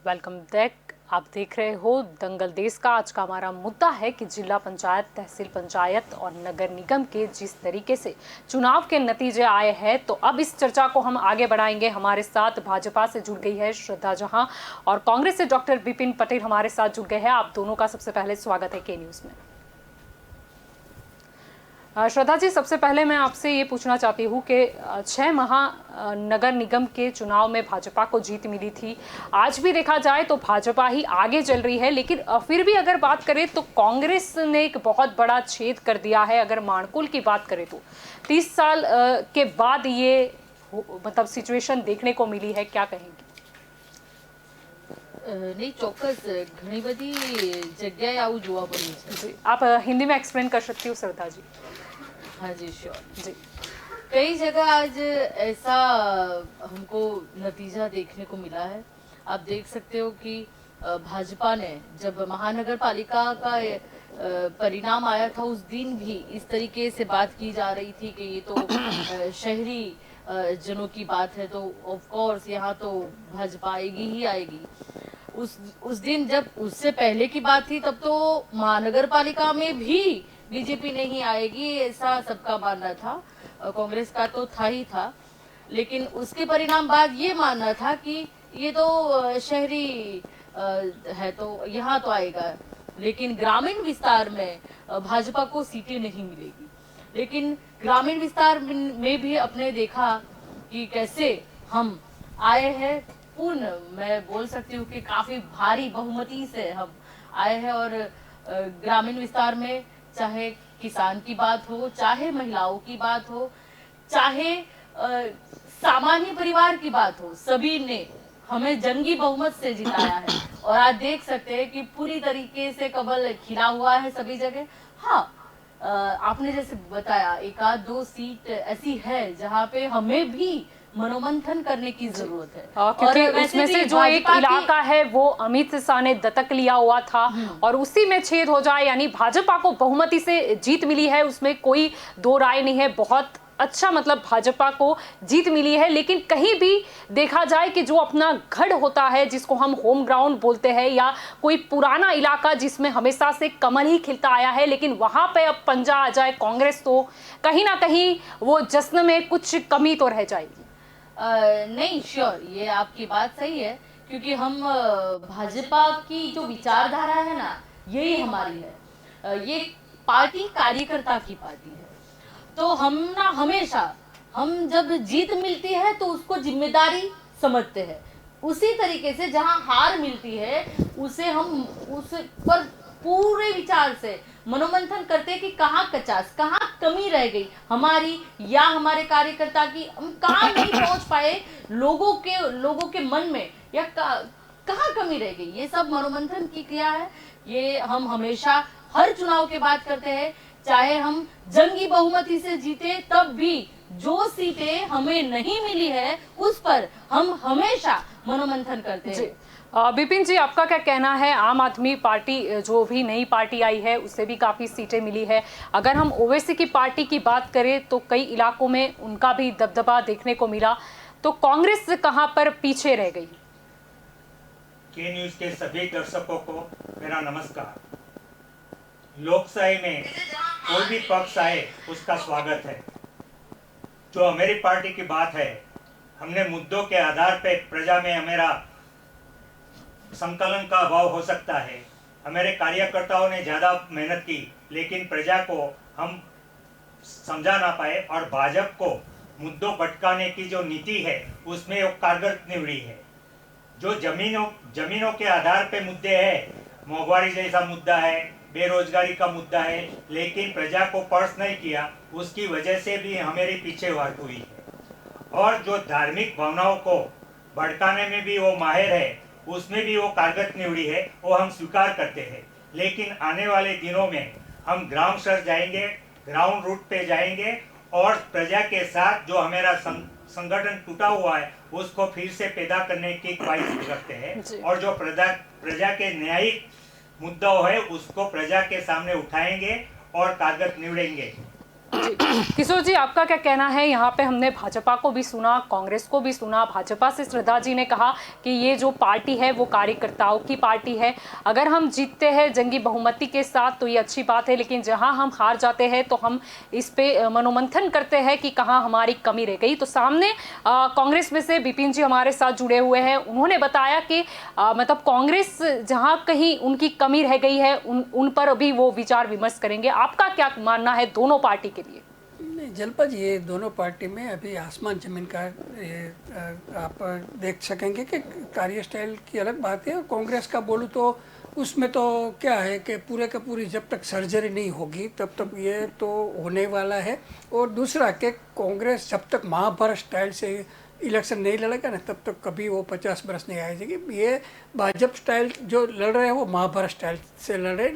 Welcome back. आप देख रहे हो दंगल देश का। आज का हमारा मुद्दा है कि जिला पंचायत, तहसील पंचायत और नगर निगम के जिस तरीके से चुनाव के नतीजे आए हैं, तो अब इस चर्चा को हम आगे बढ़ाएंगे। हमारे साथ भाजपा से जुड़ गई है श्रद्धा जहां और कांग्रेस से डॉक्टर विपिन पटेल हमारे साथ जुड़ गए हैं। आप दोनों का सबसे पहले स्वागत है के न्यूज़ में। श्रद्धा जी, सबसे पहले मैं आपसे ये पूछना चाहती हूँ कि 6 माह नगर निगम के चुनाव में भाजपा को जीत मिली थी। आज भी देखा जाए तो भाजपा ही आगे चल रही है, लेकिन फिर भी अगर बात करें तो कांग्रेस ने एक बहुत बड़ा छेद कर दिया है। अगर माणकुल की बात करें तो 30 साल के बाद ये मतलब सिचुएशन देखने को मिली है, क्या कहेंगे? नहीं, ચોક્કસ ઘણી બધી જગ્યાએ આવું જોવા પડ્યું છે। जी, आप हिंदी में एक्सप्लेन कर सकती हो श्रद्धा जी? हाँ जी, श्योर जी। कई जगह आज ऐसा हमको नतीजा देखने को मिला है। आप देख सकते हो कि भाजपा ने जब महानगर पालिका का परिणाम आया था, उस दिन भी इस तरीके से बात की जा रही थी कि ये तो शहरी जनों की बात है, तो ऑफ कोर्स यहाँ तो भाजपा आएगी ही आएगी। उस दिन जब उससे पहले की बात थी, तब तो महानगर पालिका में भी बीजेपी नहीं आएगी, ऐसा सबका मानना था। कांग्रेस का तो था ही था, लेकिन उसके परिणाम बाद ये मानना था कि ये तो शहरी है तो यहाँ तो आएगा, लेकिन ग्रामीण विस्तार में भाजपा को सीटें नहीं मिलेगी। लेकिन ग्रामीण विस्तार में भी अपने देखा कि कैसे हम आए हैं। पूर्ण मैं बोल सकती हूँ कि काफी भारी बहुमती से हम आए हैं, और ग्रामीण विस्तार में चाहे किसान की बात हो, चाहे महिलाओं की बात हो, चाहे सामान्य परिवार की बात हो, सभी ने हमें जंगी बहुमत से जिताया है। और आज देख सकते हैं कि पूरी तरीके से कमल खिला हुआ है सभी जगह। हाँ, आपने जैसे बताया, एक आध दो सीट ऐसी है जहाँ पे हमें भी मनोमंथन करने की जरूरत है। क्योंकि उसमें से जो एक इलाका है वो अमित शाह ने दत्तक लिया हुआ था और उसी में छेद हो जाए, यानी भाजपा को बहुमती से जीत मिली है, उसमें कोई दो राय नहीं है। बहुत अच्छा, मतलब भाजपा को जीत मिली है। लेकिन कहीं भी देखा जाए कि जो अपना गढ़ होता है, जिसको हम होम ग्राउंड बोलते हैं, या कोई पुराना इलाका जिसमें हमेशा से कमल ही खिलता आया है, लेकिन वहां पे अब पंजा आ जाए कांग्रेस, तो कहीं ना कहीं वो जश्न में कुछ कमी तो रह जाएगी। नहीं, श्योर, ये आपकी बात सही है, क्योंकि हम भाजपा की जो विचारधारा है ना, यही हमारी है। ये पार्टी कार्यकर्ता की पार्टी है, तो हम ना हमेशा, हम जब जीत मिलती है तो उसको जिम्मेदारी समझते हैं। उसी तरीके से जहां हार मिलती है उसे हम उस पर पूरे विचार से मनोमंथन करते हैं कि कहाँ कचास, कहाँ कमी रह गई हमारी या हमारे कार्यकर्ता की, हम कहाँ नहीं पहुंच पाए लोगों के मन में, या कहाँ कमी रह गई। ये सब मनोमंथन की क्रिया है। ये हम हमेशा हर चुनाव के बाद करते हैं, चाहे हम जंगी बहुमती से जीते, तब भी जो सीटें हमें नहीं मिली है उस पर हम हमेशा मनोमंथन करते हैं। विपिन जी, आपका क्या कहना है? आम आदमी पार्टी जो भी नई पार्टी आई है, उससे भी काफ़ी सीटें मिली है। अगर हम ओवैसी की पार्टी की बात करें तो कई इलाकों में उनका भी दबदबा देखने को मिला, तो कांग्रेस कहां पर पीछे रह गई? के न्यूज़ के सभी दर्शकों को मेरा नमस्कार। लोकशाही में कोई भी पक्ष आए उसका स्वागत है। जो हमारी पार्टी की बात है, हमने मुद्दों के आधार पर प्रजा में हमारा संकलन का अभाव हो सकता है। हमारे कार्यकर्ताओं ने ज़्यादा मेहनत की, लेकिन प्रजा को हम समझा ना पाए, और भाजपा को मुद्दों भटकाने की जो नीति है उसमें वो कारगर निवड़ी है। जो जमीनों के आधार पे मुद्दे हैं, मोहवारी जैसा मुद्दा है, बेरोजगारी का मुद्दा है, लेकिन प्रजा को पर्स नहीं किया, उसकी वजह से भी हमारी पीछेहाट हुई है। और जो धार्मिक भावनाओं को भड़काने में भी वो माहिर है, उसमें भी वो कारगर निवड़ी है, वो हम स्वीकार करते हैं। लेकिन आने वाले दिनों में हम ग्राम स्तर जाएंगे, ग्राउंड रूट पे जाएंगे, और प्रजा के साथ जो हमारा संगठन टूटा हुआ है उसको फिर से पैदा करने की ख्वाहिश रखते हैं, और जो प्रजा के न्यायिक मुद्दा है उसको प्रजा के सामने उठाएंगे और कारगर निवड़ेंगे। किशोर जी, आपका क्या कहना है? यहाँ पे हमने भाजपा को भी सुना, कांग्रेस को भी सुना। भाजपा से श्रद्धा जी ने कहा कि ये जो पार्टी है वो कार्यकर्ताओं की पार्टी है, अगर हम जीतते हैं जंगी बहुमति के साथ तो ये अच्छी बात है, लेकिन जहाँ हम हार जाते हैं तो हम इस पे मनोमंथन करते हैं कि कहाँ हमारी कमी रह गई। तो सामने कांग्रेस में से विपिन जी हमारे साथ जुड़े हुए हैं, उन्होंने बताया कि मतलब कांग्रेस जहाँ कहीं उनकी कमी रह गई है उन पर अभी वो विचार विमर्श करेंगे। आपका क्या मानना है दोनों पार्टी के लिए? नहीं जलपा जी, ये दोनों पार्टी में अभी आसमान जमीन का आप देख सकेंगे कि कार्य स्टाइल की अलग बात है। और कांग्रेस का बोलूँ तो उसमें तो क्या है कि पूरे का पूरी जब तक सर्जरी नहीं होगी तब तक ये तो होने वाला है। और दूसरा कि कांग्रेस जब तक महाभारत स्टाइल से इलेक्शन नहीं लड़ेगा ना तब तक कभी वो 50 बरस नहीं आएगी। ये भाजपा स्टाइल जो लड़ रहे हैं वो महाभारत स्टाइल से लड़ रहे,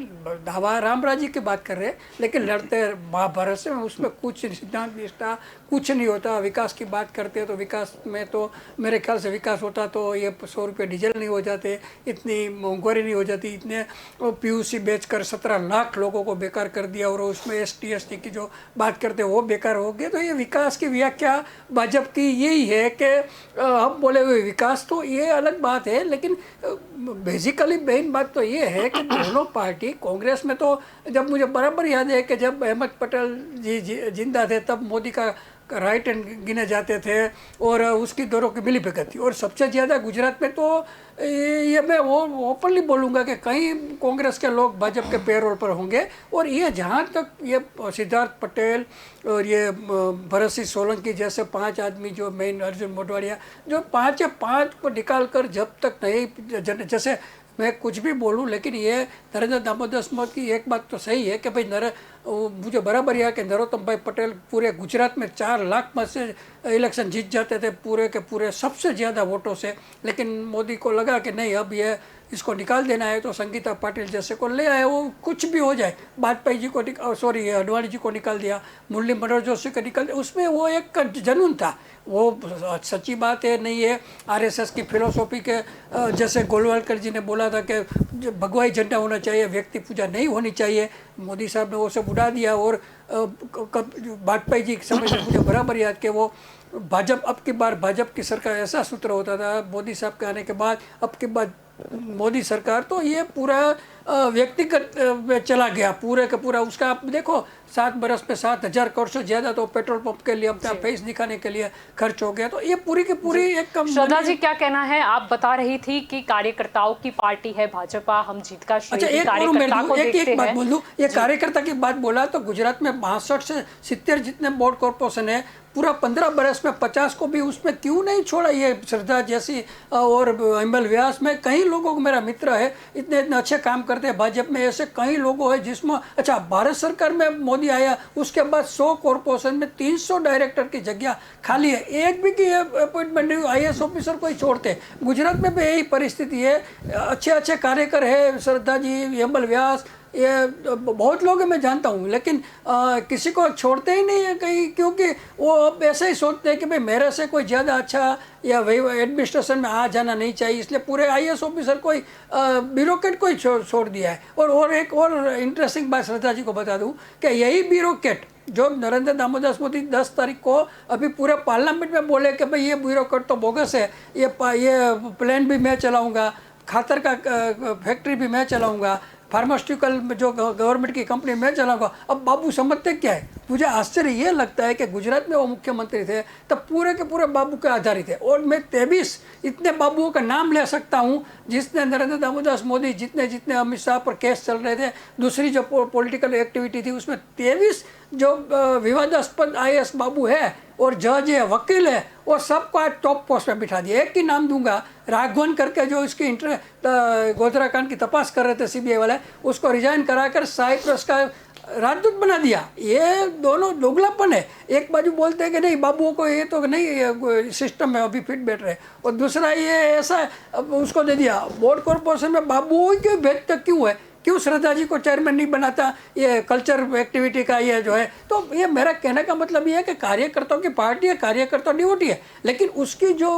धावा रामराजी की बात कर रहे हैं, लेकिन लड़ते महाभारत से। उसमें कुछ सिद्धांत निष्ठा कुछ नहीं होता। विकास की बात करते हैं तो विकास में तो मेरे ख्याल से विकास होता तो ये 100 रुपये डीजल नहीं हो जाते, इतनी महंगाई नहीं हो जाती, इतने PUC बेचकर 17 लाख लोगों को बेकार कर दिया और उसमें ST ST की जो बात करते हैं वो बेकार हो गए। तो ये विकास की व्याख्या भाजपा की यही है कि हम बोले हुए विकास, तो ये अलग बात है। लेकिन बेसिकली मेन बात तो ये है कि दोनों पार्टी, कांग्रेस में तो जब मुझे बराबर याद है कि जब अहमद पटेल जी जिंदा थे तब मोदी का राइट हैंड गिने जाते थे और उसकी दोनों की मिली भगत थी। और सबसे ज़्यादा गुजरात में तो ये मैं वो ओपनली बोलूँगा कि कहीं कांग्रेस के लोग भाजपा के पेरोल पर होंगे। और ये जहाँ तक ये सिद्धार्थ पटेल और ये भरत सिंह सोलंकी जैसे 5 आदमी जो मेन, अर्जुन मोढवाडिया, जो 5 को निकाल कर जब तक नहीं, जैसे मैं कुछ भी बोलूं लेकिन ये नरेंद्र दामोदर मोदी की एक बात तो सही है कि भाई मुझे बराबर यह कि नरोत्तम भाई पटेल पूरे गुजरात में 4 लाख मत से इलेक्शन जीत जाते थे, पूरे के पूरे सबसे ज़्यादा वोटों से। लेकिन मोदी को लगा कि नहीं, अब ये इसको निकाल देना है, तो संगीता पाटिल जैसे को ले आए। वो कुछ भी हो जाए, वाजपेयी जी को सॉरी अडवाणी जी को निकाल दिया, मुरली मनोहर जोशी को निकाल दिया। उसमें वो एक जुनून था, वो सच्ची बात है नहीं है। RSS की फिलोसॉफी के जैसे गोलवालकर जी ने बोला था कि भगवाई झंडा होना चाहिए, व्यक्ति पूजा नहीं होनी चाहिए, मोदी साहब ने वो सब उड़ा दिया। और वाजपेयी जी के समय में मुझे बराबर याद कि वो भाजपा अब की बार भाजपा की सरकार ऐसा सूत्र होता था मोदी साहब के आने के बाद, अब की बार मोदी सरकार, तो ये पूरा व्यक्तिगत में चला गया पूरे का पूरा। उसका आप देखो 7 बरस में 7,000 करोड़ से ज़्यादा तो पेट्रोल पंप के लिए अपना फेस दिखाने के लिए खर्च हो गया। तो ये पूरी की पूरी एक कम। श्रद्धा जी क्या कहना है? आप बता रही थी कि कार्यकर्ताओं की पार्टी है भाजपा, हम जीत का अच्छा एक बात बोल दूं, ये कार्यकर्ता की बात बोला तो गुजरात में 62 से 70 जितने बोर्ड कॉर्पोरेशन है, पूरा 15 बरस में 50 को भी उसमें क्यों नहीं छोड़ा? ये श्रद्धा जैसी और अमल व्यास में कई लोगों को, मेरा मित्र है, इतने अच्छे काम करते हैं भाजपा में, ऐसे कई लोगों है जिसमें, अच्छा भारत सरकार में मोदी आया उसके बाद 100 कॉर्पोरेशन में 300 डायरेक्टर की जगह खाली है, एक भी की अपॉइंटमेंट नहीं, IAS ऑफिसर को ही छोड़ते। गुजरात में भी यही परिस्थिति है। अच्छे कार्यकर है श्रद्धा जी, अमल व्यास, ये बहुत लोग मैं जानता हूँ, लेकिन किसी को छोड़ते ही नहीं है कहीं, क्योंकि वो अब ऐसे ही सोचते हैं कि भाई मेरे से कोई ज़्यादा अच्छा या वही एडमिनिस्ट्रेशन में आ जाना नहीं चाहिए, इसलिए पूरे IAS ऑफिसर को ही ब्यूरोक्रेट को ही छोड़ दिया है। और एक और इंटरेस्टिंग बात श्रद्धा जी को बता दूँ कि यही ब्यूरोक्रेट जो नरेंद्र दामोदर मोदी 10 तारीख को अभी पूरे पार्लियामेंट में बोले कि भाई ये ब्यूरोक्रेट तो बोगस है, ये प्लान भी मैं चलाऊँगा, खातर का फैक्ट्री भी मैं चलाऊँगा, फार्मास्यूटिकल जो गवर्नमेंट की कंपनी में चलाऊंगा। अब बाबू समझते क्या है? मुझे आश्चर्य ये लगता है कि गुजरात में वो मुख्यमंत्री थे तब पूरे के पूरे बाबू के आधारित है। और मैं 23 इतने बाबुओं का नाम ले सकता हूँ जिसने नरेंद्र दामोदर मोदी जितने अमित शाह पर केस चल रहे थे, दूसरी जो पॉलिटिकल एक्टिविटी थी, उसमें 23 जो विवादास्पद IAS बाबू है और जज है, वकील है, और सबको आज टॉप पोस्ट में बिठा दिया। एक की नाम दूंगा, राघवन करके जो इसकी गोधरा कांड की तपास कर रहे थे CBI वाले, उसको रिजाइन कराकर साइप्रस का राजदूत बना दिया। ये दोनों दोगलापन है। एक बाजू बोलते हैं कि नहीं बाबुओं को ये तो नहीं सिस्टम में अभी फिट बैठ रहे, और दूसरा ये ऐसा उसको दे दिया। बोर्ड कॉर्पोरेशन में बाबुओं के भेजते क्यों है? क्यों श्रद्धा जी को चेयरमैन नहीं बनाता ये कल्चर एक्टिविटी का ये जो है। तो ये मेरा कहने का मतलब ये है कि कार्यकर्ताओं की पार्टी है, कार्यकर्ता ड्यूटी है, लेकिन उसकी जो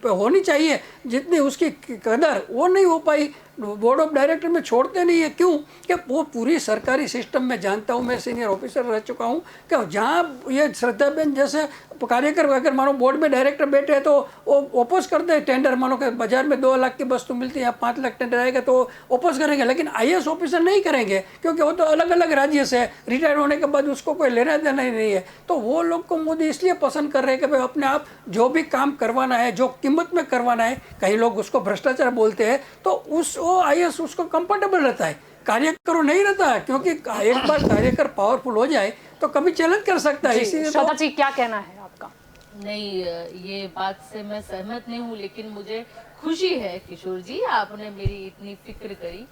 होनी चाहिए जितनी उसकी कदर वो नहीं हो पाई। बोर्ड ऑफ डायरेक्टर में छोड़ते नहीं है, क्यों कि वो पूरी सरकारी सिस्टम में जानता हूँ, मैं सीनियर ऑफिसर रह चुका हूँ कि जहाँ ये श्रद्धा बहन जैसे कार्यकर अगर मानो बोर्ड में डायरेक्टर बैठे हैं तो वो ओपोज करते हैं टेंडर। मानो कि बाजार में 2 लाख की वस्तु मिलती है या 5 लाख टेंडर आएगा तो ओपोज करेंगे, लेकिन IAS ऑफिसर नहीं करेंगे क्योंकि वो तो अलग अलग राज्य से रिटायर होने के बाद उसको कोई लेना देना ही नहीं है। तो वो लोग को मोदी इसलिए पसंद कर रहे हैं कि भाई अपने आप जो भी काम करवाना है, जो कीमत में करवाना है, कई लोग उसको भ्रष्टाचार बोलते हैं, तो वो IAS उसको कंफर्टेबल रहता है, कार्यकर नहीं रहता है, क्योंकि एक बार कार्यकर पावरफुल हो जाए तो कभी चैलेंज कर सकता है। इसीलिए श्रद्धा जी क्या कहना है आपका? नहीं, ये बात से मैं सहमत नहीं हूँ, लेकिन मुझे खुशी है किशोर जी आपने मेरी इतनी फिक्र करी।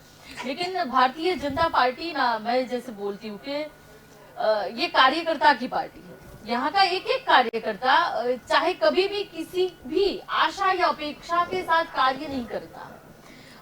लेकिन भारतीय जनता पार्टी ना, मैं जैसे बोलती हूँ कि ये कार्यकर्ता की पार्टी है। यहाँ का एक एक कार्यकर्ता चाहे कभी भी किसी भी आशा या अपेक्षा के साथ कार्य नहीं करता।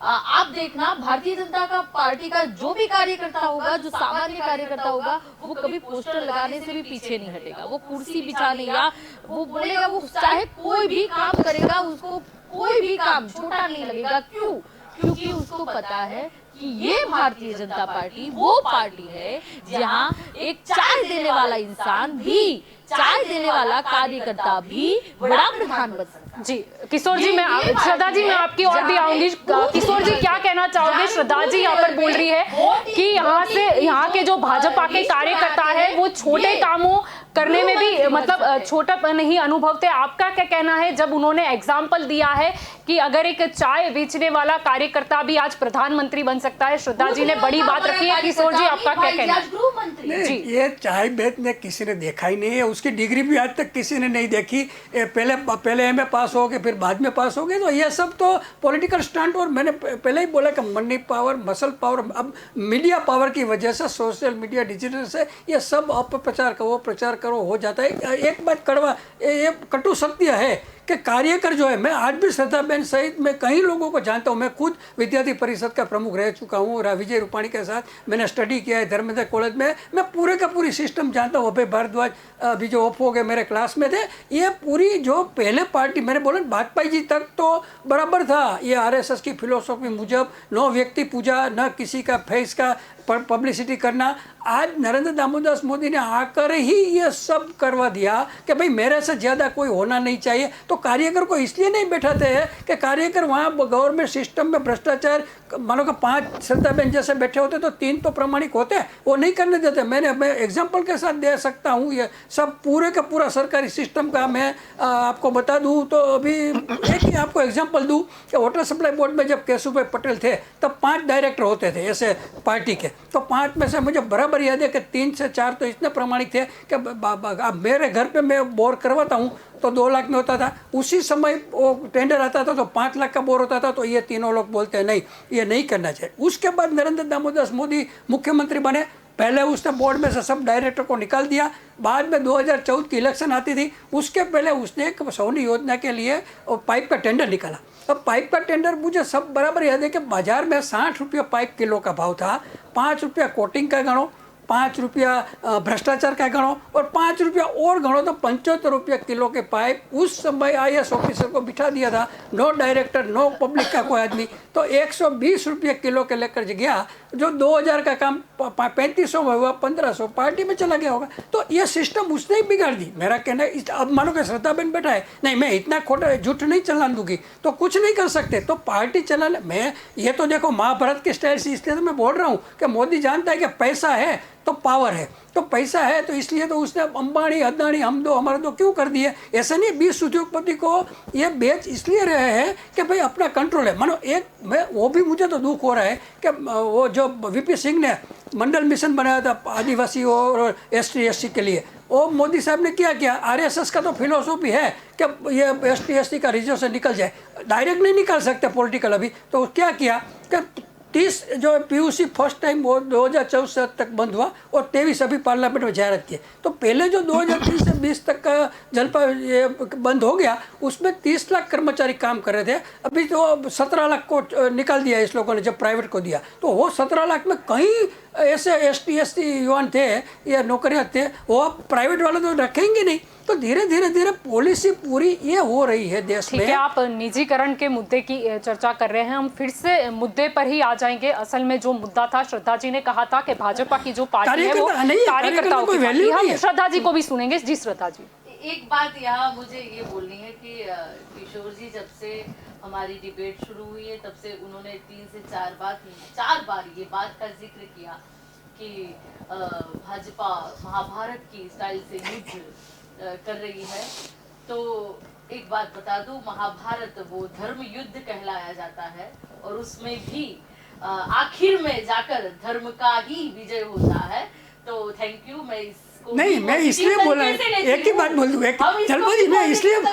आप देखना भारतीय जनता का पार्टी का जो भी कार्यकर्ता होगा, जो सामान्य कार्यकर्ता होगा, वो कभी पोस्टर लगाने से भी पीछे नहीं हटेगा। वो कुर्सी बिछाने या वो बोलेगा, वो चाहे कोई भी काम करेगा, उसको कोई भी काम छोटा नहीं लगेगा। क्यों? क्योंकि उसको पता है कि ये भारतीय जनता पार्टी वो पार्टी है जहां एक चाय देने वाला इंसान भी, चाय देने वाला कार्यकर्ता भी बड़ा प्रधान बन सकता है। जी किशोर जी, मैं श्रद्धा जी मैं आपकी और भी आऊंगी। किशोर जी क्या कहना चाहोगे? श्रद्धा जी यहाँ पर बोल रही है कि यहाँ के जो भाजपा के कार्यकर्ता है वो छोटे कामों करने में भी मतलब छोटा नहीं अनुभवते। आपका क्या कहना है जब उन्होंने एग्जाम्पल दिया है कि अगर एक चाय बेचने वाला कार्यकर्ता भी आज प्रधानमंत्री बन सकता है? श्रद्धा जी ने बड़ी बात रखी है। किशोर जी आपका क्या कहना है? जी, ये चाय बेचने किसी ने देखा ही नहीं है, उसकी डिग्री भी आज तक किसी ने नहीं देखी। पहले MA पास हो गए, फिर बाद में पास हो गए, तो ये सब तो पॉलिटिकल स्टंट। और मैंने पहले ही बोला कि मनी पावर, मसल पावर, अब मीडिया पावर की वजह से, सोशल मीडिया, डिजिटल से ये सब अपप्रचार करो, प्रचार करो हो जाता है। एक बात कड़वा, ये कटु सत्य है कि कार्यकर जो है, मैं आज भी श्रद्धा बहन सहित मैं कई लोगों को जानता हूँ। मैं खुद विद्यार्थी परिषद का प्रमुख रह चुका हूँ, विजय रूपाणी के साथ मैंने स्टडी किया है धर्मेंद्र कॉलेज में। मैं पूरे का पूरी सिस्टम जानता हूँ। अभय भारद्वाज अभी जो ऑफ हो गए मेरे क्लास में थे, ये पूरी जो पहले पार्टी, मैंने बोला वाजपेयी जी तक तो बराबर था। ये RSS की फिलोसॉफी मुजब न व्यक्ति पूजा, न किसी का फेस का पब्लिसिटी करना। आज नरेंद्र दामोदर मोदी ने आकर ही ये सब करवा दिया कि भाई मेरे से ज़्यादा कोई होना नहीं चाहिए। तो कार्यकर को इसलिए नहीं बैठाते हैं कि कार्यकर वहाँ गवर्नमेंट सिस्टम में भ्रष्टाचार, मानो कि 5 श्रद्धा बहन जैसे बैठे होते तो 3 तो प्रामाणिक होते, वो नहीं करने देते। मैं एग्जाम्पल के साथ दे सकता हूँ, ये सब पूरे का पूरा सरकारी सिस्टम का मैं आपको बता दूँ। तो अभी एक ही आपको एग्जाम्पल दूँ कि वाटर सप्लाई बोर्ड में जब केशुभाई पटेल थे तब 5 डायरेक्टर होते थे ऐसे पार्टी के। तो 5 में से मुझे बराबर याद है कि 3 से 4 तो इतने प्रामाणिक थे कि अब मेरे घर पे मैं बोर करवाता हूँ तो 2 लाख में होता था। उसी समय वो टेंडर आता था तो 5 लाख का बोर होता था। तो ये तीनों लोग बोलते हैं नहीं, ये नहीं करना चाहिए। उसके बाद नरेंद्र दामोदर मोदी मुख्यमंत्री बने। पहले उसने बोर्ड में से सब डायरेक्टर को निकाल दिया। बाद में 2014 की इलेक्शन आती थी, उसके पहले उसने एक सौनी योजना के लिए पाइप का टेंडर निकाला। अब पाइप का टेंडर मुझे सब बराबर याद है कि बाजार में 60 रुपये पाइप किलो का भाव था। 5 रुपया कोटिंग का गणो, 5 रुपया भ्रष्टाचार का गणो और 5 रुपया और गणो तो 75 रुपया किलो के पाइप उस समय IAS ऑफिसर को बिठा दिया था। नो डायरेक्टर, नो पब्लिक का कोई आदमी। तो 120 रुपये किलो के लेकर गया, जो 2000 का काम 3500 में हुआ, 1500 पार्टी में चला गया होगा। तो ये सिस्टम उसने ही बिगाड़ दी। मेरा कहना है, अब मानो कि श्रद्धा बहन बैठा है, नहीं मैं इतना खोटा झूठ नहीं चलाने दूंगी, तो कुछ नहीं कर सकते। तो पार्टी चलाने मैं, ये तो देखो महाभारत के स्टाइल से, इसलिए तो मैं बोल रहा हूँ कि मोदी जानता है कि पैसा है तो पावर है, तो पैसा है तो इसलिए तो उसने अंबानी, अदानी, हम दो हमारे दो क्यों कर दिए। ऐसा नहीं, 20 उद्योगपति को ये बेच इसलिए रहे हैं कि भाई अपना कंट्रोल है। मानो एक मैं वो भी मुझे तो दुख हो रहा है कि वो जो VP सिंह ने मंडल मिशन बनाया था आदिवासी और ST SC के लिए, वो मोदी साहब ने क्या किया। RSS का तो फिलोसॉफी है कि ये ST SC का रिजर्व से निकल जाए, डायरेक्ट नहीं निकाल सकते पॉलिटिकल अभी। तो क्या किया कि 30 जो पीयूसी फर्स्ट टाइम वो 2014 तक बंद हुआ और 23 अभी पार्लियामेंट में जाहिरात की। तो पहले जो 2030 से 20 तक का जलपा ये बंद हो गया, उसमें 30 लाख कर्मचारी काम कर रहे थे। अभी तो 17 लाख को निकाल दिया इस लोगों ने जब प्राइवेट को दिया। तो वो 17 लाख में कहीं ऐसे ST युवान थे या नौकरियां थे, वो अब प्राइवेट वाले तो रखेंगे नहीं। तो धीरे धीरे पॉलिसी पूरी ये हो रही है देश में। ठीक है, आप निजीकरण के मुद्दे की चर्चा कर रहे हैं, हम फिर से मुद्दे पर ही आ जाएंगे। असल में जो मुद्दा था, श्रद्धा जी ने कहा था कि भाजपा की जो पार्टी है वो कार्यकर्ताओं की पार्टी। हम श्रद्धा जी को भी सुनेंगे। जी श्रद्धा जी, एक बात यहाँ मुझे ये बोलनी है कि किशोर जी जब से हमारी डिबेट शुरू हुई है तब से उन्होंने 3 से 4 बार ये बात का जिक्र किया कि भाजपा महाभारत की स्टाइल से युद्ध कर रही है। तो एक बात बता दूं, महाभारत वो धर्म युद्ध कहलाया जाता है और उसमें भी आखिर में जाकर धर्म का ही विजय होता है। तो थैंक यू। नहीं, मैं इसलिए बोला, एक ही बात बोल दूं, जलपति मैं इसलिए बोला,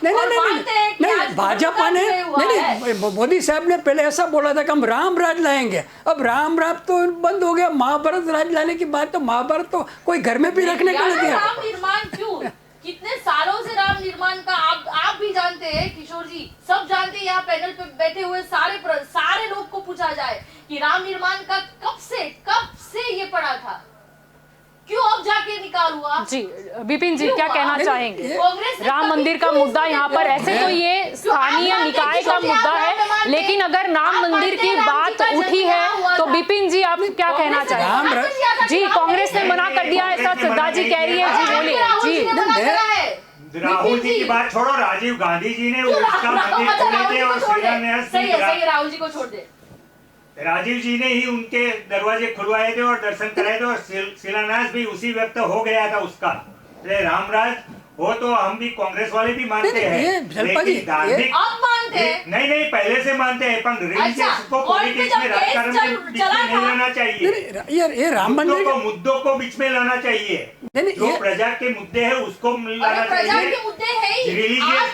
नहीं भाजपा ने नहीं, मोदी साहब ने पहले ऐसा बोला था कि हम राम राज लाएंगे। अब राम राज तो बंद हो गया, महाभारत राज लाने की बात, तो महाभारत तो कोई घर में भी रखने को नहीं दिया। राम निर्माण क्यों, कितने सालों से राम निर्माण का आप भी जानते हैं, किशोर जी सब जानते हैं। यहाँ पैनल पे बैठे हुए सारे लोग को पूछा जाए कि राम निर्माण का कब से ये पड़ा था, क्यों अब जाके निकाल हुआ। जी विपिन जी क्या कहना चाहेंगे? कांग्रेस राम मंदिर का मुद्दा यहाँ पर, ऐसे तो ये स्थानीय निकाय का मुद्दा है, लेकिन अगर राम मंदिर की बात उठी है तो विपिन जी आप क्या कहना चाहेंगे? जी कांग्रेस ने मना कर दिया, ऐसा श्रद्धा जी कह रही है। जी बोलिए। जी राहुल जी की बात छोड़ो, राजीव गांधी जी ने उसका मंदिर खोले थे और शिलान्यास राहुल जी को छोड़ दे। राजीव जी ने ही उनके दरवाजे खुलवाए थे और दर्शन कराए थे और शिलान्यास भी उसी वक्त हो गया था उसका। रामराज हो तो हम भी कांग्रेस वाले भी मानते हैं, लेकिन धार्मिक अब मानते हैं। नहीं पहले से मानते हैं, पर रिलीजियस को पॉलिटिक्स में राजकारण में बीच में नहीं लाना चाहिए। ये राम मंदिर को मुद्दों को बीच में लाना चाहिए, जो प्रजा के मुद्दे हैं उसको लाना चाहिए। रिलीजियस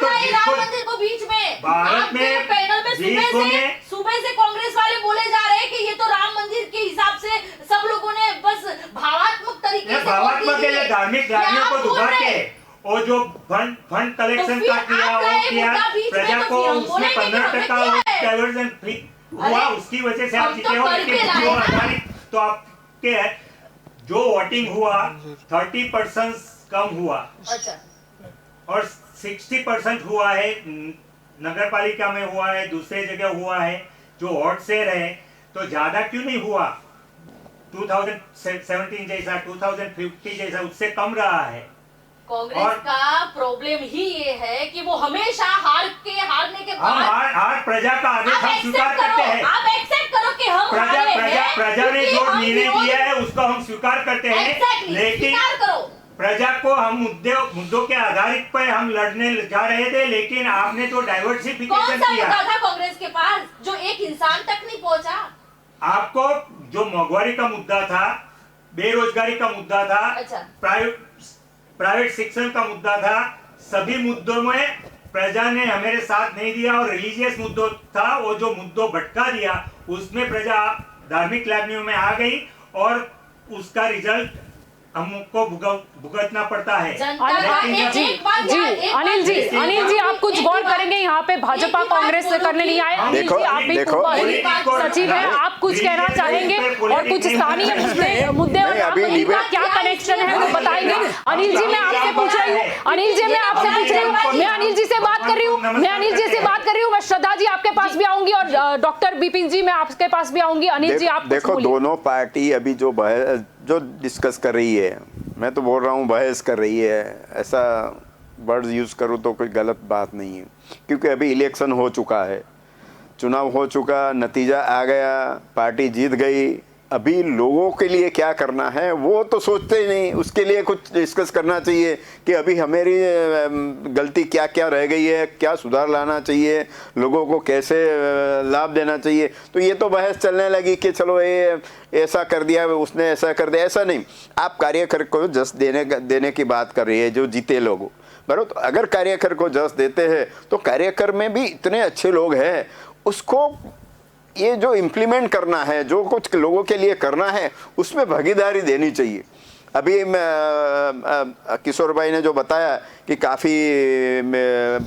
को बीच में भारत में पैनल में सुबह से कांग्रेस वाले बोले जा रहे हैं कि ये तो राम मंदिर के हिसाब से सब लोगों ने बस भावात्मक तरीके से भावात्मक के लिए धार्मिक राज्यों को दुबा के और जो फंड कलेक्शन का किया वो किया, प्रजा को उसमें 15% डाइवर्जन हुआ, उसकी वजह से आप जीते हो। लेकिन आधारित तो आपके जो वोटिंग हुआ 30% कम हुआ और 60% हुआ है नगर पालिका में हुआ है, दूसरे जगह हुआ है जो वोट से रहे, तो ज्यादा क्यों नहीं हुआ? 2017 जैसा 2050 जैसा उससे कम रहा है। कांग्रेस का प्रॉब्लम ही ये है कि वो हमेशा हारने के बाद हार प्रजा का आदेश हम स्वीकार करते हैं। आप एक्सेप्ट करो कि हम प्रजा ने जो निर्णय दिया है उसको हम स्वीकार करते हैं, लेकिन प्रजा को हम मुद्दों के आधारित पर हम लड़ने जा रहे थे, लेकिन आपने तो डाइवर्सिफिकेशन किया। कौन सा मुद्दा था कांग्रेस के पास जो एक इंसान तक नहीं पहुंचा? आपको जो महंगाई का मुद्दा था, बेरोजगारी का मुद्दा था, प्राइवेट शिक्षण का मुद्दा था, सभी मुद्दों में प्रजा ने हमारे साथ नहीं दिया। और रिलीजियस मुद्दों था, वो जो मुद्दों भटका दिया उसमें प्रजा धार्मिक लाइनों में आ गई और उसका रिजल्ट हमको भुगतना पड़ता है। अनिल जी आप कुछ गौर करेंगे? यहाँ पे भाजपा कांग्रेस से करने नहीं आए। अनिल जी आप भी सचिव हैं, आप कुछ कहना चाहेंगे और कुछ स्थानीय मुद्दे और राम मंदिर का क्या कनेक्शन है वो बताएंगे? अनिल जी मैं आपसे पूछ रही हूँ, मैं अनिल जी से बात कर रही हूँ, मैं श्रद्धा जी आपके पास भी आऊंगी और डॉक्टर विपिन जी मैं आपके पास भी आऊंगी। अनिल जी आप देखो, दोनों पार्टी अभी जो डिस्कस कर रही है, मैं तो बोल रहा हूँ बहस कर रही है, ऐसा वर्ड्स यूज़ करूँ तो कोई गलत बात नहीं है, क्योंकि अभी इलेक्शन हो चुका है, चुनाव हो चुका, नतीजा आ गया, पार्टी जीत गई। अभी लोगों के लिए क्या करना है वो तो सोचते ही नहीं, उसके लिए कुछ डिस्कस करना चाहिए कि अभी हमारी गलती क्या क्या रह गई है, क्या सुधार लाना चाहिए, लोगों को कैसे लाभ देना चाहिए। तो ये तो बहस चलने लगी कि चलो ये ऐसा कर दिया, उसने ऐसा कर दिया, ऐसा नहीं। आप कार्यकर को जस देने की बात कर रही है, जो जीते लोगों बराबर। तो अगर कार्यकर को जस देते हैं तो कार्यकर में भी इतने अच्छे लोग हैं, उसको ये जो इम्प्लीमेंट करना है, जो कुछ लोगों के लिए करना है, उसमें भागीदारी देनी चाहिए। अभी किशोर भाई ने जो बताया कि काफ़ी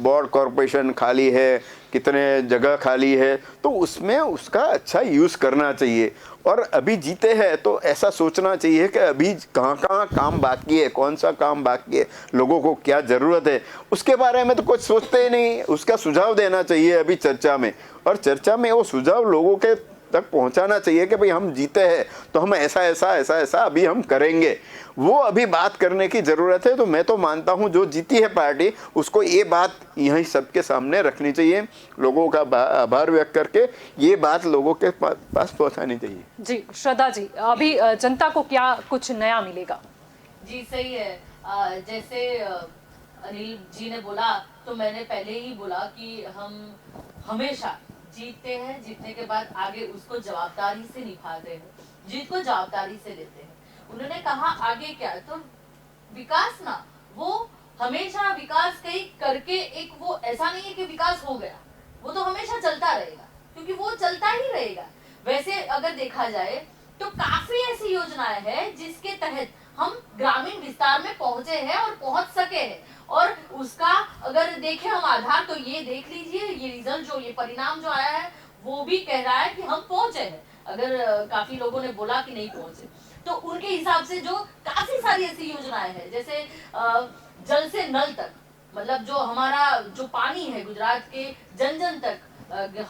बोर्ड कॉरपोरेशन खाली है, कितने जगह खाली है, तो उसमें उसका अच्छा यूज़ करना चाहिए। और अभी जीते हैं तो ऐसा सोचना चाहिए कि अभी कहाँ कहाँ काम बाकी है, कौन सा काम बाकी है, लोगों को क्या ज़रूरत है, उसके बारे में तो कुछ सोचते ही नहीं। उसका सुझाव देना चाहिए अभी चर्चा में, और चर्चा में वो सुझाव लोगों के तक पहुंचाना चाहिए कि भाई हम जीते हैं तो हम ऐसा ऐसा ऐसा ऐसा अभी हम करेंगे। वो अभी बात करने की ज़रूरत है। तो मैं तो मानता हूं जो जीती है पार्टी उसको ये बात यहीं सबके सामने रखनी चाहिए, लोगों का आभार व्यक्त करके ये बात लोगों के पास पहुंचानी चाहिए। जी श्रद्धा जी, अभी जनता को क्या कुछ नया मिलेगा? जी सही है। जैसे अनिल जी ने बोला, तो मैंने पहले ही बोला कि हम हमेशा जीतते हैं, जीतने के बाद आगे उसको जवाबदारी से निभाते हैं, जीत को जवाबदारी से लेते हैं। उन्होंने कहा आगे क्या, तो विकास ना, वो हमेशा विकास कहीं करके एक, वो ऐसा नहीं है कि विकास हो गया, वो तो हमेशा चलता रहेगा, क्योंकि वो चलता ही रहेगा। वैसे अगर देखा जाए तो काफी ऐसी योजनाएं हैं जिसके तहत हम ग्रामीण विस्तार में पहुंचे हैं और पहुंच सके हैं, और उसका अगर देखें हम आधार, तो ये देख लीजिए, ये रिजल्ट जो, ये परिणाम जो आया है वो भी कह रहा है कि हम पहुंचे हैं। अगर काफी लोगों ने बोला कि नहीं पहुंचे, तो उनके हिसाब से जो काफी सारी ऐसी योजनाएं हैं, जैसे जल से नल तक, मतलब जो हमारा जो पानी है गुजरात के जन जन तक,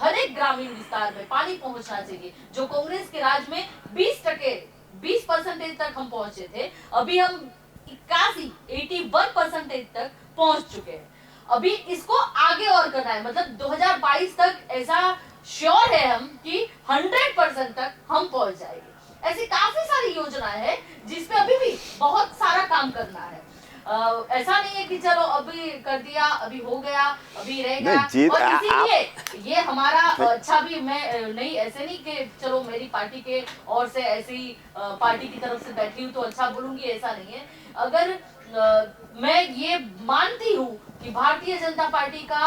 हर एक ग्रामीण विस्तार में पानी पहुंचना चाहिए। जो कांग्रेस के राज में 20% तक हम पहुंचे थे, अभी हम 81% तक पहुंच चुके हैं। अभी इसको आगे और करना है, मतलब 2022 तक ऐसा श्योर है हम कि 100% तक हम पहुंच जाएंगे। ऐसी काफी सारी योजनाएं हैं जिसपे अभी भी बहुत सारा काम करना है। ऐसा नहीं है कि चलो अभी कर दिया, अभी हो गया, अभी रह गया, और इसीलिए ये हमारा अच्छा भी, मैं नहीं ऐसे नहीं कि चलो मेरी पार्टी के और से ऐसी पार्टी की तरफ से बैठी हूँ तो अच्छा बोलूंगी, ऐसा नहीं है। अगर मैं ये मानती हूँ कि भारतीय जनता पार्टी का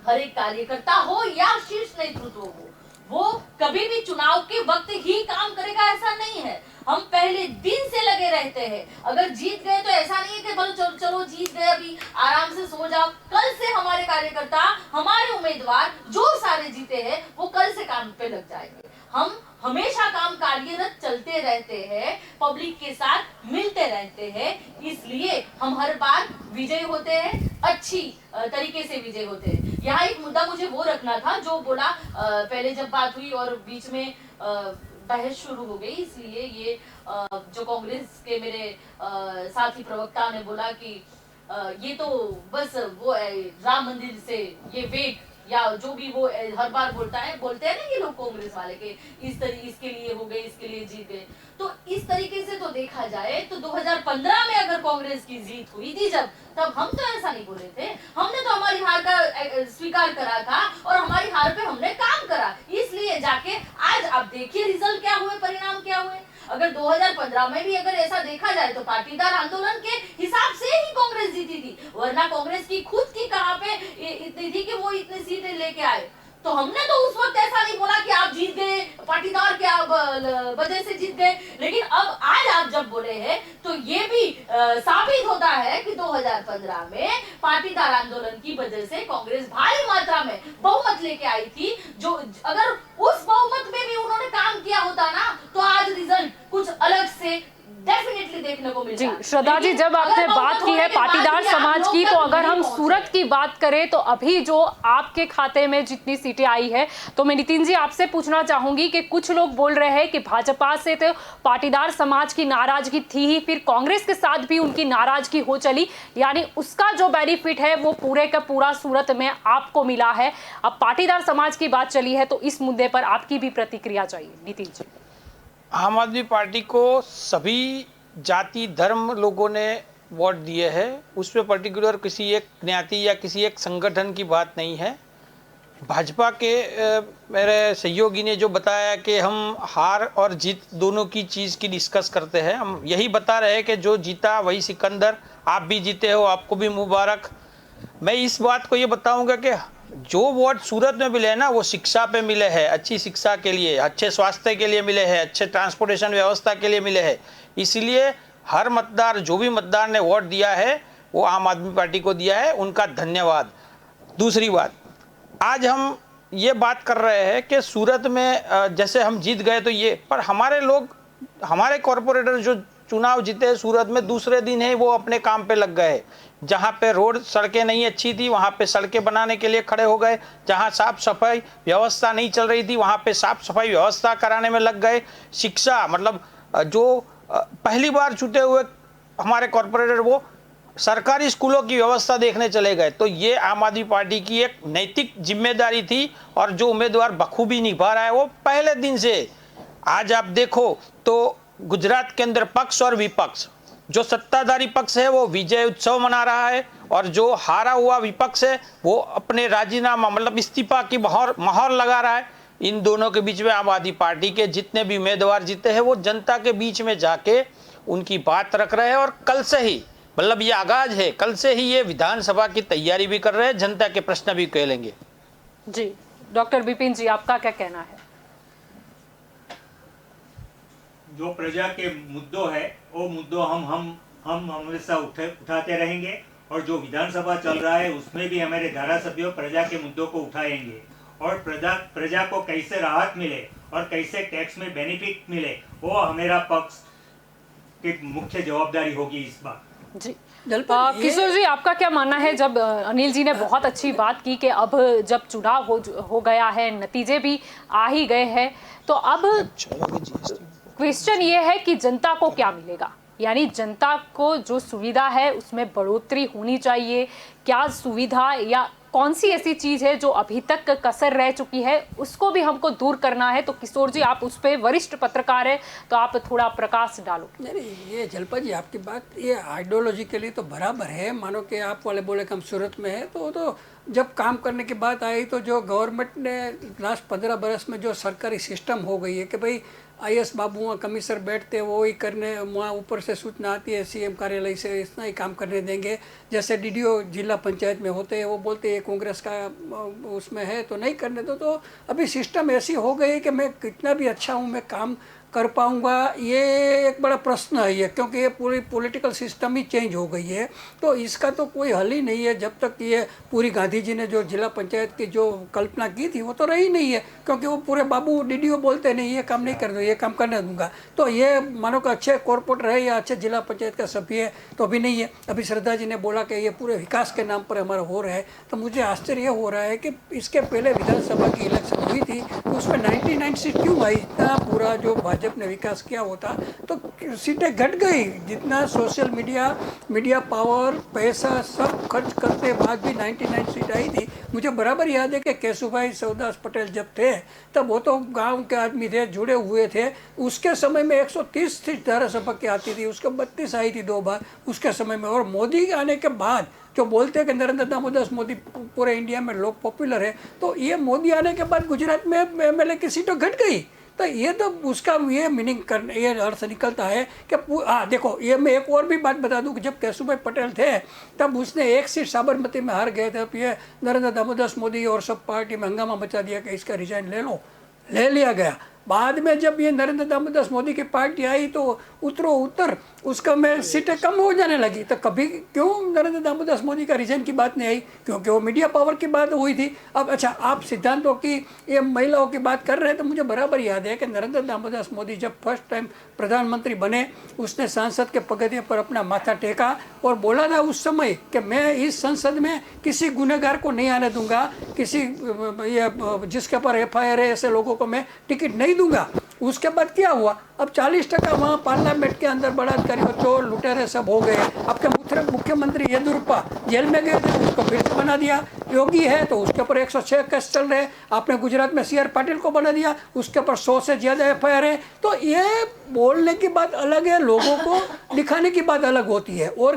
हर एक कार्यकर्ता हो या शीर्ष नेतृत्व हो, वो कभी भी चुनाव के वक्त ही काम करेगा, ऐसा नहीं है। हम पहले दिन से लगे रहते हैं। अगर जीत गए तो ऐसा नहीं है कि चलो चलो जीत गए, अभी आराम से सो जाओ। कल से हमारे कार्यकर्ता, हमारे उम्मीदवार जो सारे जीते हैं, वो कल से काम पे लग जाएंगे। हम हमेशा काम कार्यरत चलते रहते हैं, पब्लिक के साथ मिलते रहते हैं, इसलिए हम हर बार विजय होते हैं, अच्छी तरीके से विजय होते हैं। यहाँ एक मुद्दा मुझे वो रखना था, जो बोला पहले जब बात हुई और बीच में बहस शुरू हो गई, इसलिए ये जो कांग्रेस के मेरे साथी प्रवक्ता ने बोला कि ये तो बस वो राम मंदिर से ये वेट, या जो भी वो हर बार बोलते हैं ना ये लोग कांग्रेस वाले के, इसके लिए हो गए, इसके लिए जीत गए। तो इस तरीके से तो देखा जाए तो 2015 में अगर कांग्रेस की जीत हुई थी जब, तब हम तो ऐसा नहीं बोले थे। हमने तो हमारी हार का स्वीकार करा था और हमारी हार पे हमने काम करा, इसलिए जाके आज आप देखिए रिजल्ट क्या हुए, परिणाम क्या हुए। अगर 2015 में भी अगर ऐसा देखा जाए तो पाटीदार आंदोलन के हिसाब से ही कांग्रेस जीती थी, वरना कांग्रेस की खुद की कहां पे इतनी थी कि वो इतनी सीटें लेके आए। तो हमने तो उस वक्त ऐसा नहीं बोला कि आप जीत गए, पाटीदार क्या वजह से जीत गए। लेकिन अब आज आप जब बोले हैं तो ये भी साबित होता है कि 2015 में पाटीदार आंदोलन की वजह से कांग्रेस भारी मात्रा में बहुमत लेके आई थी। जो अगर उस बहुमत में भी उन्होंने काम किया होता ना, तो आज रिजल्ट कुछ अलग से डेफिनेटली देखने को मिलता। जी श्रद्धा जी, जब आपने बात की है पाटीदार समाज की, तो अगर हम सूरत की बात करें तो अभी जो आपके खाते में जितनी सीटें आई है, तो मैं नितिन जी आपसे पूछना चाहूंगी कि कुछ लोग बोल रहे हैं कि भाजपा से तो पाटीदार समाज की नाराजगी थी ही, फिर कांग्रेस के साथ भी उनकी नाराजगी हो चली, यानी उसका जो बेनिफिट है वो पूरे का पूरा सूरत में आपको मिला है। अब पाटीदार समाज की बात चली है तो इस मुद्दे पर आपकी भी प्रतिक्रिया चाहिए। नितिन जी, आम आदमी पार्टी को सभी जाति धर्म लोगों ने वोट दिए हैं, उसमें पर्टिकुलर किसी एक ज्ञाति या किसी एक संगठन की बात नहीं है। भाजपा के मेरे सहयोगी ने जो बताया कि हम हार और जीत दोनों की चीज़ की डिस्कस करते हैं, हम यही बता रहे हैं कि जो जीता वही सिकंदर, आप भी जीते हो, आपको भी मुबारक। मैं इस बात को ये बताऊंगा कि जो वोट सूरत में मिले हैं ना, वो शिक्षा पे मिले हैं, अच्छी शिक्षा के लिए, अच्छे स्वास्थ्य के लिए मिले हैं, अच्छे ट्रांसपोर्टेशन व्यवस्था के लिए मिले हैं। इसलिए हर मतदार, जो भी मतदार ने वोट दिया है वो आम आदमी पार्टी को दिया है, उनका धन्यवाद। दूसरी बात, आज हम ये बात कर रहे हैं कि सूरत में जैसे हम जीत गए तो ये, पर हमारे लोग, हमारे कॉरपोरेटर जो चुनाव जीते सूरत में, दूसरे दिन ही वो अपने काम पे लग गए। जहाँ पे रोड सड़कें नहीं अच्छी थी वहाँ पे सड़कें बनाने के लिए खड़े हो गए, जहाँ साफ सफाई व्यवस्था नहीं चल रही थी वहाँ पे साफ सफाई व्यवस्था कराने में लग गए। शिक्षा, मतलब जो पहली बार छूटे हुए हमारे कॉरपोरेटर वो सरकारी स्कूलों की व्यवस्था देखने चले गए। तो ये आम आदमी पार्टी की एक नैतिक जिम्मेदारी थी, और जो उम्मीदवार बखूबी निभा रहा है वो पहले दिन से। आज आप देखो तो गुजरात के अंदर पक्ष और विपक्ष, जो सत्ताधारी पक्ष है वो विजय उत्सव मना रहा है, और जो हारा हुआ विपक्ष है वो अपने राजीनामा, मतलब इस्तीफा की मोहर लगा रहा है। इन दोनों के बीच में आम आदमी पार्टी के जितने भी उम्मीदवार जीते हैं वो जनता के बीच में जाके उनकी बात रख रहे हैं, और कल से ही, मतलब ये आगाज है, कल से ही ये विधानसभा की तैयारी भी कर रहे हैं, जनता के प्रश्न भी कह लेंगे। जी डॉक्टर विपिन जी, आपका क्या कहना है? जो प्रजा के मुद्दों है वो मुद्दों हम हमेशा उठाते रहेंगे, और जो विधानसभा चल रहा है उसमें भी हमारे धारासभ्यों प्रजा के मुद्दों को उठाएंगे, और प्रजा को कैसे राहत मिले और कैसे टैक्स में बेनिफिट मिले वो हमारा पक्ष की मुख्य जवाबदारी होगी इस बार। जी किशोर जी, आपका क्या मानना है? जब अनिल जी ने बहुत अच्छी बात की कि अब जब चुनाव हो गया है, नतीजे भी आ ही गए हैं, तो अब क्वेश्चन ये है कि जनता को क्या मिलेगा, यानी जनता को जो सुविधा है उसमें बढ़ोतरी होनी चाहिए। क्या सुविधा या कौन सी ऐसी चीज है जो अभी तक कसर रह चुकी है, उसको भी हमको दूर करना है। तो किशोर जी, आप उस पर वरिष्ठ पत्रकार है, तो आप थोड़ा प्रकाश डालो। नहीं, ये जलपा जी आपकी बात ये आइडियोलॉजी के लिए तो बराबर है। मानो कि आप वाले बोले कि हम सूरत में है, तो जब काम करने की बात आई तो जो गवर्नमेंट ने लास्ट 15 बरस में जो सरकारी सिस्टम हो गई है कि भाई IAS बाबू वहाँ कमिश्नर बैठते हैं, वो ही करने, वहाँ ऊपर से सूचना आती है CM कार्यालय से, इतना ही काम करने देंगे। जैसे DDO जिला पंचायत में होते हैं, वो बोलते हैं कांग्रेस का उसमें है तो नहीं करने दो। तो अभी सिस्टम ऐसी हो गई है कि मैं कितना भी अच्छा हूँ, मैं काम कर पाऊंगा, ये एक बड़ा प्रश्न है ये, क्योंकि ये पूरी पॉलिटिकल सिस्टम ही चेंज हो गई है। तो इसका तो कोई हल ही नहीं है जब तक ये पूरी गांधी जी ने जो जिला पंचायत की जो कल्पना की थी वो तो रही नहीं है, क्योंकि वो पूरे बाबू DDO बोलते नहीं ये काम नहीं कर दो, ये काम करने दूंगा। तो ये मानो कि अच्छे कॉर्पोरेटर है या अच्छे जिला पंचायत का सभ्य है तो अभी नहीं है। अभी श्रद्धा जी ने बोला कि ये पूरे विकास के नाम पर हमारा हो रहा है, तो मुझे आश्चर्य हो रहा है कि इसके पहले विधानसभा की इलेक्शन हुई थी तो उसमें 99 सीट क्यों आई? इतना पूरा जो जब ने विकास किया होता तो सीटें घट गई। जितना सोशल मीडिया पावर, पैसा सब खर्च करते बाद भी 99 सीट आई थी। मुझे बराबर याद है कि केशुभाई शिवदास पटेल जब थे तब वो तो गांव के आदमी थे, जुड़े हुए थे। उसके समय में 130 सीट धारासभा की आती थी, उसके 32 आई थी 2 बार उसके समय में। और मोदी आने के बाद जो बोलते हैं कि नरेंद्र दामोदर मोदी पूरे इंडिया में लोग पॉपुलर है, तो ये मोदी आने के बाद गुजरात में MLA की सीटें घट गई। तो ये तो उसका ये मीनिंग करने, ये अर्थ निकलता है कि देखो, ये मैं एक और भी बात बता दूं कि जब केशुभाई पटेल थे तब उसने 1 सीट साबरमती में हार गए थे। ये नरेंद्र दामोदर मोदी और सब पार्टी में हंगामा मचा दिया कि इसका रिजाइन ले लिया गया। बाद में जब ये नरेंद्र दामोदर मोदी की पार्टी आई तो उत्तर उसका में सीटें कम हो जाने लगी। तो कभी क्यों नरेंद्र दामोदर मोदी का रिजाइन की बात नहीं आई? क्योंकि वो मीडिया पावर की बात हुई थी। अब अच्छा, आप सिद्धांतों की, ये महिलाओं की बात कर रहे हैं, तो मुझे बराबर याद है कि नरेंद्र दामोदर मोदी जब फर्स्ट टाइम प्रधानमंत्री बने, उसने संसद के पगथिये पर अपना माथा टेका और बोला था उस समय कि मैं इस संसद में किसी गुनहगार को नहीं आने दूंगा, किसी ये जिसके ऊपर FIR है ऐसे लोगों को मैं टिकट नहीं दूंगा। उसके बाद क्या हुआ? अब 40% वहाँ पार्लियामेंट के अंदर बलात्कारी, चोर, लुटेरे सब हो गए। आपके मुख्यमंत्री येदियुरप्पा जेल में गए थे, उसको फिर से बना दिया। योगी है तो उसके ऊपर 106 केस चल रहे। आपने गुजरात में CR पाटिल को बना दिया, उसके ऊपर 100 से ज़्यादा FIR है। तो ये बोलने की बात अलग है, लोगों को दिखाने की बात अलग होती है। और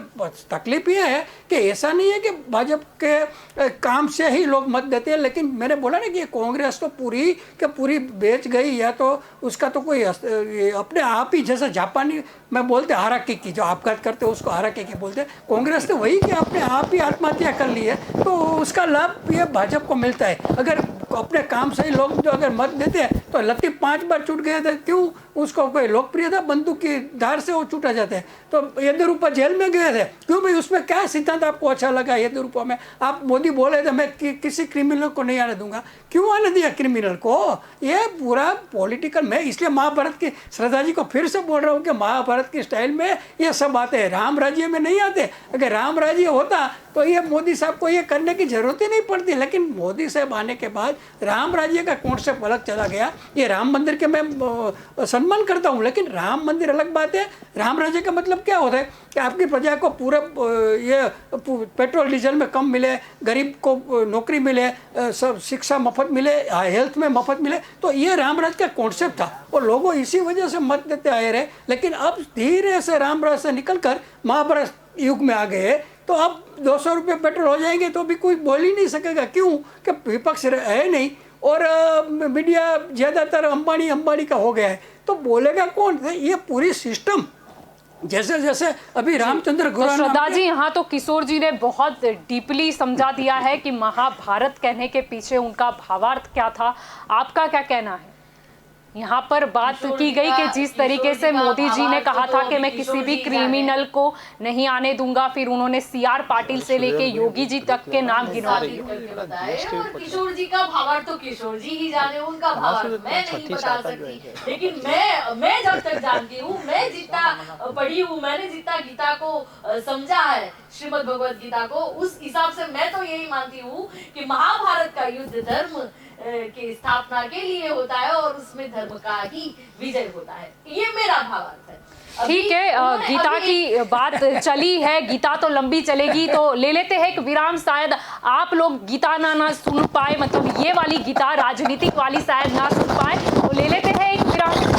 तकलीफ ये है कि ऐसा नहीं है कि भाजपा के काम से ही लोग मत देते हैं, लेकिन मैंने बोला ना कि कांग्रेस तो पूरी बेच गई, या तो उसका तो कोई ये अपने आप ही, जैसा जापानी में बोलते हाराकिकी, जो आपघात करते हैं उसको हाराकिकी बोलते हैं, कांग्रेस ने वही कि अपने आप ही आत्महत्या कर ली है, तो उसका लाभ ये भाजपा को मिलता है। अगर अपने काम से ही लोग जो अगर मत देते हैं, तो लतीफ 5 बार छूट गए थे, क्यों उसको कोई लोकप्रियता, बंदूक की धार से वो छूटा जाता है। तो येदियुरप्पा जेल में गए थे, क्यों भाई, उसमें क्या सिद्धांत आपको अच्छा लगा येदियुरप्पा में? आप मोदी बोले थे मैं किसी क्रिमिनल को नहीं आने दूंगा, क्यों आने दिया क्रिमिनल को? ये पूरा पॉलिटिकल, मैं इसलिए महाभारत की, श्रद्धा जी को फिर से बोल रहा हूँ कि महाभारत की स्टाइल में ये सब आते हैं, राम राज्य में नहीं आते। अगर राम राज्य होता तो ये मोदी साहब को ये करने की जरूरत ही नहीं पड़ती, लेकिन मोदी साहब आने के बाद राम राज्य का कॉन्सेप्ट अलग चला गया। ये राम मंदिर के मैं सम्मान करता हूँ, लेकिन राम मंदिर अलग बात है। राम राज्य का मतलब क्या होता है कि आपकी प्रजा को पूरा ये पेट्रोल डीजल में कम मिले, गरीब को नौकरी मिले, सब शिक्षा मुफ्त मिले, हेल्थ में मुफ्त मिले, तो ये राम राज्य का कॉन्सेप्ट था और लोगों इसी वजह से मत देते आए रहे। लेकिन अब धीरे से राम राज्य से निकल कर महाभारत युग में आ गए, तो अब 200 रुपये पेट्रोल हो जाएंगे तो भी कोई बोल ही नहीं सकेगा, क्यों कि विपक्ष है नहीं और मीडिया ज़्यादातर अंबानी का हो गया है, तो बोलेगा कौन? ये पूरी सिस्टम जैसे जैसे अभी रामचंद्र तो गुराना, श्रद्धा जी, यहाँ तो किशोर जी ने बहुत डीपली समझा दिया है कि महाभारत कहने के पीछे उनका भावार्थ क्या था। आपका क्या कहना है? यहाँ पर बात की गई कि जिस तरीके से मोदी जी ने कहा था कि मैं किसी भी क्रिमिनल को नहीं आने दूंगा, फिर उन्होंने CR पाटिल से लेके योगी जी तक के नाम गिनवा दिए। और किशोर जी का भावार्थ तो किशोर जी ही जाने, उनका भावार्थ मैं नहीं बता सकती। लेकिन मैं जब तक जानती हूँ, मैं जितना पढ़ी हूँ, मैंने जितना गीता को समझा है, श्रीमद् भगवत गीता को, उस हिसाब से मैं तो यही मानती हूँ कि महाभारत का युद्ध धर्म की स्थापना के लिए होता है और उसमें धर्म का ही विजय होता है। ये मेरा भावार्थ है। ठीक है, गीता की बात चली है, गीता तो लंबी चलेगी, तो ले लेते हैं एक विराम। शायद आप लोग गीता ना सुन पाए, मतलब ये वाली गीता राजनीतिक वाली शायद ना सुन पाए, तो ले लेते हैं एक विराम।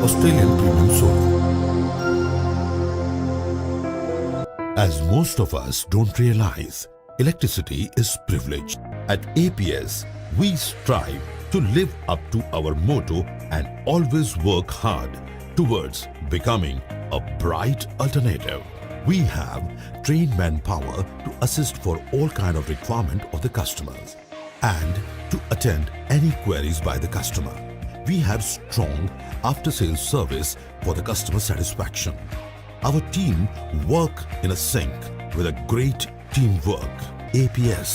Australian Premium Soap. As most of us don't realize, electricity is privilege. At APS, we strive to live up to our motto and always work hard towards becoming a bright alternative. We have trained manpower to assist for all kind of requirement of the customers and to attend any queries by the customer. We have strong after-sales service for the customer satisfaction. Our team work in a sync with a great teamwork. APS.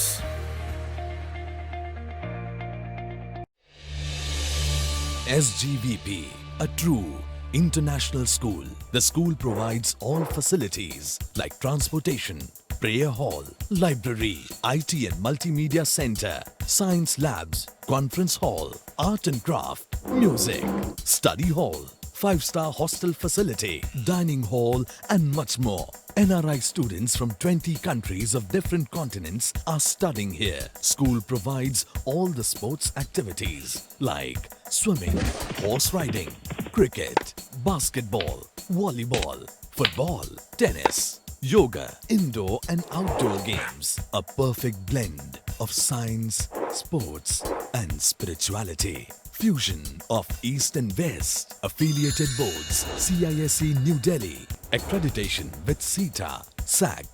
SGVP, a true international school. The school provides all facilities like transportation, prayer hall, library, IT and multimedia center, science labs, conference hall, art and craft, music, study hall, 5-star hostel facility, dining hall and much more. NRI students from 20 countries of different continents are studying here. School provides all the sports activities like swimming, horse riding, cricket, basketball, volleyball, football, tennis, yoga, indoor and outdoor games. A perfect blend of science, sports and spirituality. Fusion of East and West. Affiliated boards. CISE New Delhi. Accreditation with CETA, SAC.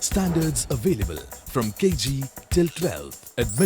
Standards available from KG till 12th. Admission